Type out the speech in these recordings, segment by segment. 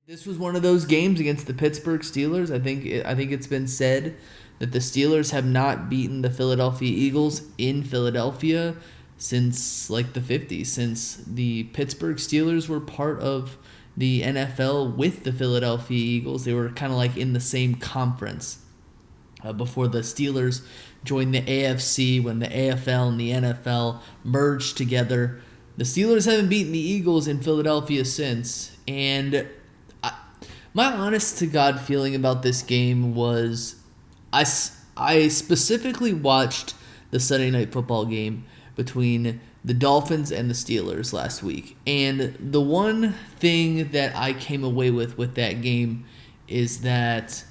This was one of those games against the Pittsburgh Steelers. I think it's been said that the Steelers have not beaten the Philadelphia Eagles in Philadelphia since like the 50s, since the Pittsburgh Steelers were part of the NFL with the Philadelphia Eagles. They were kind of like in the same conference before the Steelers joined the AFC when the AFL and the NFL merged together. The Steelers haven't beaten the Eagles in Philadelphia since, and my honest to God feeling about this game was I specifically watched the Sunday Night Football game between the Dolphins and the Steelers last week. And the one thing that I came away with that game is that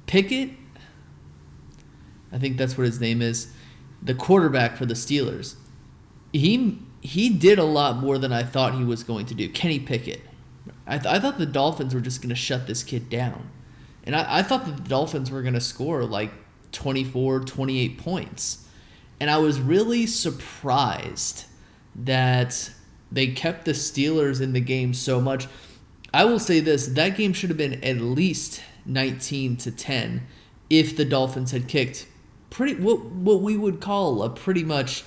Pickett, I think that's what his name is, the quarterback for the Steelers, he did a lot more than I thought he was going to do. Kenny Pickett. I thought the Dolphins were just going to shut this kid down. And I thought the Dolphins were going to score like 24, 28 points. And I was really surprised that they kept the Steelers in the game so much. I will say this, that game should have been at least 19-10 if the Dolphins had kicked what we would call a pretty much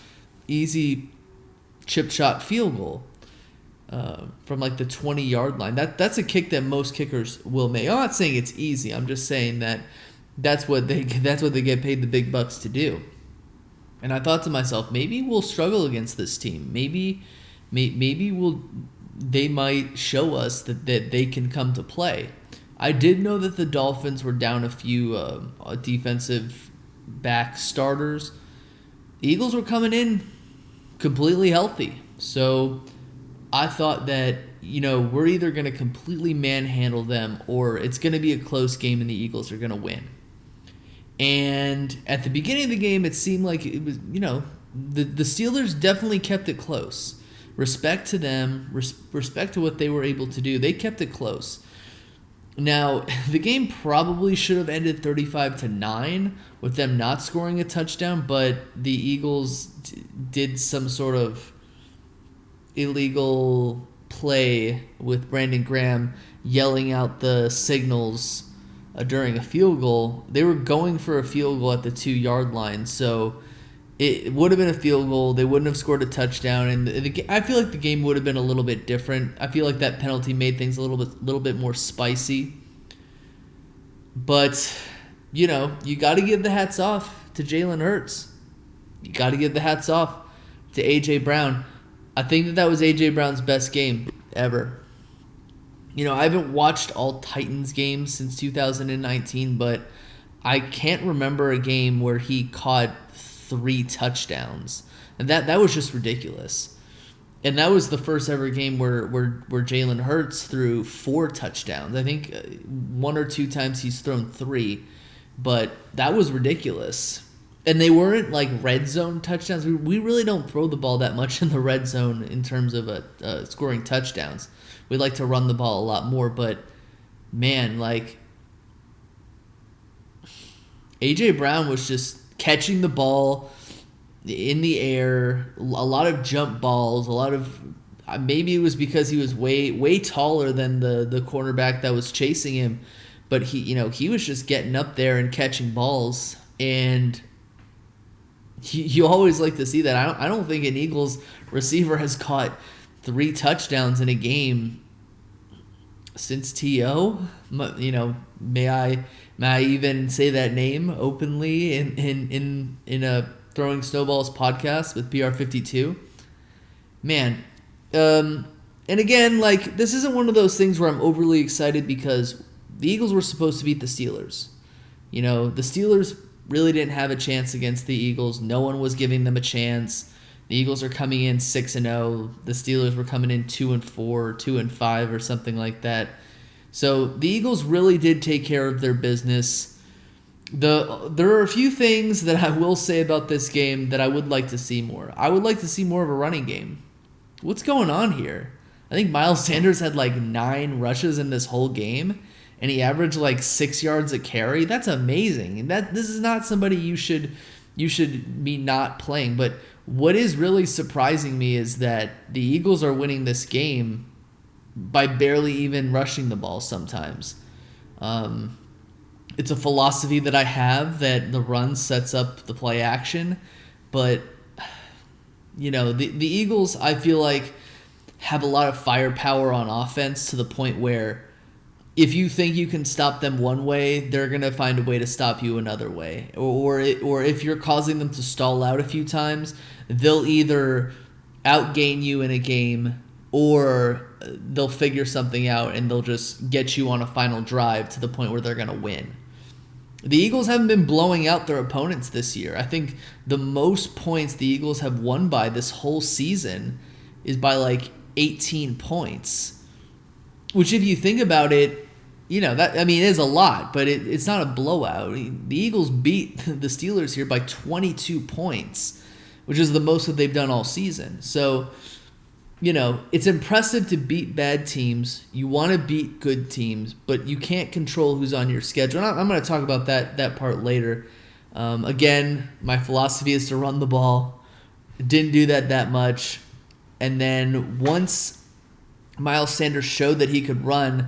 easy chip shot field goal. From like the 20-yard line. That's a kick that most kickers will make. I'm not saying it's easy. I'm just saying that that's what they get paid the big bucks to do. And I thought to myself, maybe we'll struggle against this team. Maybe they might show us that they can come to play. I did know that the Dolphins were down a few defensive back starters. The Eagles were coming in completely healthy. So I thought that, we're either going to completely manhandle them or it's going to be a close game and the Eagles are going to win. And at the beginning of the game, it seemed like it was, the Steelers definitely kept it close. Respect to them, respect to what they were able to do. They kept it close. Now, the game probably should have ended 35-9 with them not scoring a touchdown, but the Eagles did some sort of illegal play with Brandon Graham yelling out the signals during a field goal. They were going for a field goal at the 2-yard line, so it would have been a field goal. They wouldn't have scored a touchdown, and I feel like the game would have been a little bit different. I feel like that penalty made things a little bit more spicy. But you got to give the hats off to Jalen Hurts. You got to give the hats off to AJ Brown. I think that was A.J. Brown's best game ever. I haven't watched all Titans games since 2019, but I can't remember a game where he caught 3 touchdowns. And that was just ridiculous. And that was the first ever game where Jalen Hurts threw 4 touchdowns. I think 1 or 2 times he's thrown 3, but that was ridiculous. And they weren't like red zone touchdowns. We really don't throw the ball that much in the red zone in terms of scoring touchdowns. We like to run the ball a lot more. But, man, like, A.J. Brown was just catching the ball in the air, a lot of jump balls, a lot of maybe it was because he was way taller than the cornerback that was chasing him. But he was just getting up there and catching balls. And you always like to see that. I don't think an Eagles receiver has caught 3 touchdowns in a game since T.O. May I even say that name openly in a Throwing Snowballs podcast with PR52? Man, and again, like, this isn't one of those things where I'm overly excited because the Eagles were supposed to beat the Steelers. The Steelers really didn't have a chance against the Eagles. No one was giving them a chance. The Eagles are coming in 6-0. The Steelers were coming in 2-4, 2-5, or something like that. So the Eagles really did take care of their business. There are a few things that I will say about this game that I would like to see more. I would like to see more of a running game. What's going on here? I think Miles Sanders had like 9 rushes in this whole game, and he averaged like 6 yards a carry. That's amazing. And this is not somebody you should be not playing. But what is really surprising me is that the Eagles are winning this game by barely even rushing the ball sometimes. It's a philosophy that I have that the run sets up the play action, but the Eagles, I feel like, have a lot of firepower on offense to the point where if you think you can stop them one way, they're going to find a way to stop you another way. Or if you're causing them to stall out a few times, they'll either outgain you in a game or they'll figure something out and they'll just get you on a final drive to the point where they're going to win. The Eagles haven't been blowing out their opponents this year. I think the most points the Eagles have won by this whole season is by like 18 points, which if you think about it, it is a lot, but it's not a blowout. The Eagles beat the Steelers here by 22 points, which is the most that they've done all season. So, it's impressive to beat bad teams. You want to beat good teams, but you can't control who's on your schedule. And I'm going to talk about that part later. Again, my philosophy is to run the ball. Didn't do that much. And then once Miles Sanders showed that he could run,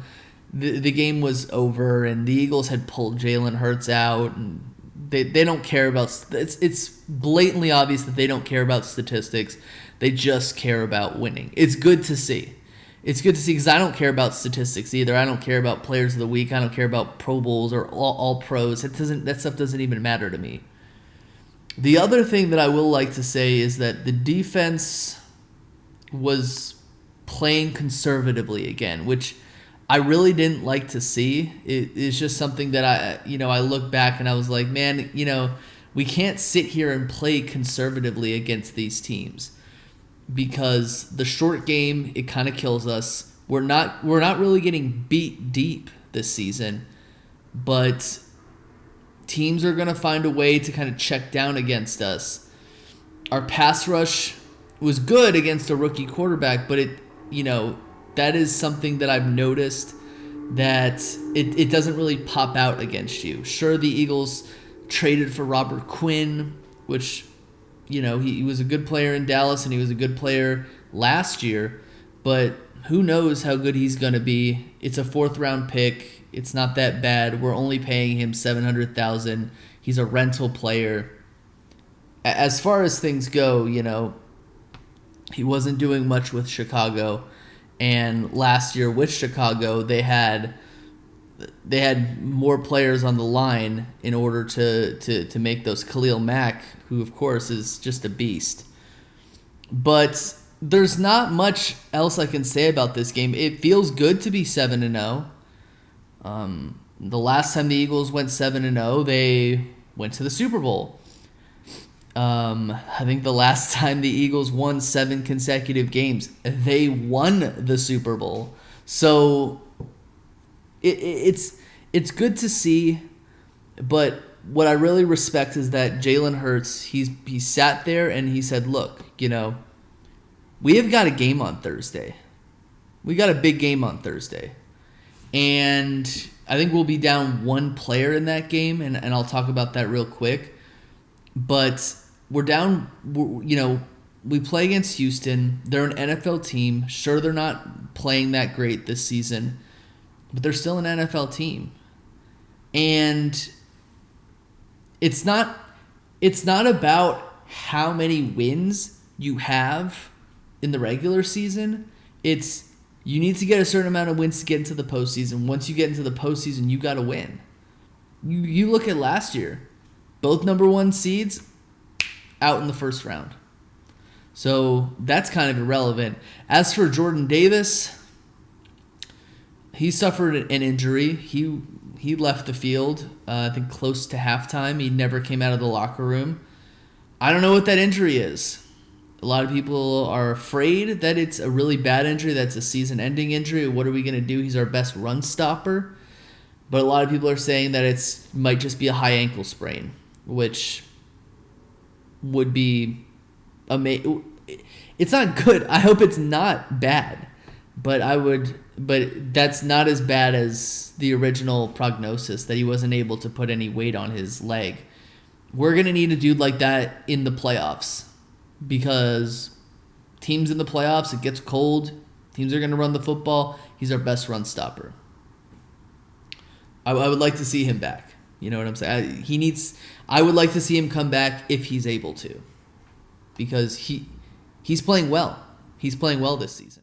the game was over, and the Eagles had pulled Jalen Hurts out. And they don't care about it's blatantly obvious that they don't care about statistics. They just care about winning. It's good to see. It's good to see because I don't care about statistics either. I don't care about players of the week. I don't care about Pro Bowls or all pros. That stuff doesn't even matter to me. The other thing that I will like to say is that the defense was playing conservatively again, which I really didn't like to see. It's just something that I look back and I was like, man, we can't sit here and play conservatively against these teams because the short game, it kind of kills us. We're not really getting beat deep this season, but teams are going to find a way to kind of check down against us. Our pass rush was good against a rookie quarterback, but that is something that I've noticed that it doesn't really pop out against you. Sure, the Eagles traded for Robert Quinn, which, he was a good player in Dallas and he was a good player last year, but who knows how good he's going to be. It's a 4th-round pick. It's not that bad. We're only paying him $700,000. He's a rental player. As far as things go, he wasn't doing much with Chicago. And last year with Chicago, they had more players on the line in order to make those. Khalil Mack, who of course is just a beast. But there's not much else I can say about this game. It feels good to be 7-0. The last time the Eagles went 7-0, they went to the Super Bowl. I think the last time the Eagles won 7 consecutive games, they won the Super Bowl. So it's good to see, but what I really respect is that Jalen Hurts, he sat there and he said, look, we have got a game on Thursday. We got a big game on Thursday. And I think we'll be down one player in that game, and I'll talk about that real quick. But we're down, we play against Houston. They're an NFL team. Sure, they're not playing that great this season, but they're still an NFL team. And it's not about how many wins you have in the regular season. It's you need to get a certain amount of wins to get into the postseason. Once you get into the postseason, you got to win. You look at last year. Both number 1 seeds out in the first round. So that's kind of irrelevant. As for Jordan Davis, he suffered an injury. He left the field, I think close to halftime. He never came out of the locker room. I don't know what that injury is. A lot of people are afraid that it's a really bad injury, that's a season-ending injury. What are we going to do? He's our best run stopper. But a lot of people are saying that it might just be a high ankle sprain, which would be amazing. It's not good. I hope it's not bad, but that's not as bad as the original prognosis that he wasn't able to put any weight on his leg. We're going to need a dude like that in the playoffs because teams in the playoffs, it gets cold. Teams are going to run the football. He's our best run stopper. I would like to see him back. You know what I'm saying? I would like to see him come back if he's able to, because he's playing well. He's playing well this season.